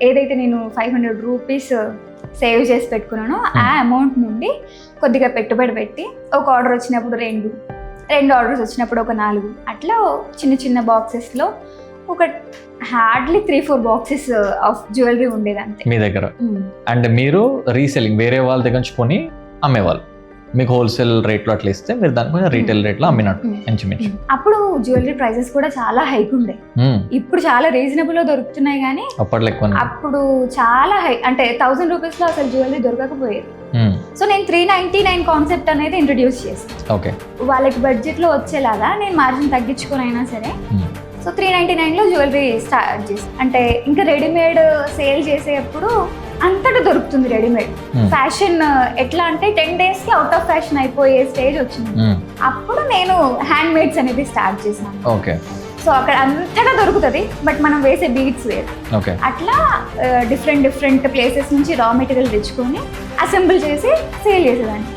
ఏదైతే నేను 500 rupees save చేసి పెట్టుకున్నానో ఆ అమౌంట్ నుండి కొద్దిగా పెట్టుబడి పెట్టి ఒక ఆర్డర్ వచ్చినప్పుడు రెండు ఆర్డర్స్ వచ్చినప్పుడు ఒక 4 అట్లా చిన్న చిన్న బాక్సెస్లో ఒక హార్డ్లీ 3-4 బాక్సెస్ ఆఫ్ జ్యువెలరీ ఉండేది అంతే మీ దగ్గర. అండ్ మీరు రీసెల్లింగ్ వేరే వాళ్ళ దగ్గర నుంచి కొని అమ్మేవాళ్ళు, మీకు హోల్సేల్ రేట్లో అట్లా ఇస్తే మీరు దానిపైన రీటైల్ రేట్లో అమ్మినట్టు ఇంచుమించు. అప్పుడు జ్యువెలరీ ప్రైసెస్ కూడా చాలా హైక్ ఉండే, ఇప్పుడు చాలా రీజనబుల్ గా దొరుకుతున్నాయి కానీ అప్పట్లో ఎక్కువ, అప్పుడు చాలా హై, అంటే 1000 రూపీస్ లో అసలు జ్యువెలరీ దొరకకపోయేది. సో నేను 399 కాన్సెప్ట్ అనేది ఇంట్రడ్యూస్ చేస్తాను. ఓకే, వాళ్ళకి బడ్జెట్ లో వచ్చేలాగా నేను మార్జిన్ తగ్గించుకొని అయినా సరే. సో 399 లో జ్యువెలరీ స్టార్ట్ చేసి, అంటే ఇంకా రెడీమేడ్ సేల్ చేసేటప్పుడు అంతటా దొరుకుతుంది రెడీమేడ్. ఫ్యాషన్ ఎట్లా అంటే 10 days కి అవుట్ ఆఫ్ ఫ్యాషన్ అయిపోయే స్టేజ్ వచ్చింది. అప్పుడు నేను హ్యాండ్ మేడ్స్ అనేది స్టార్ట్ చేశాను. ఓకే, సో అక్కడ అంతటా దొరుకుతుంది, బట్ మనం వేసే బీట్స్ వేరు. అట్లా డిఫరెంట్ ప్లేసెస్ నుంచి రా మెటీరియల్ తెచ్చుకొని అసెంబుల్ చేసి సేల్ చేసేదాన్ని.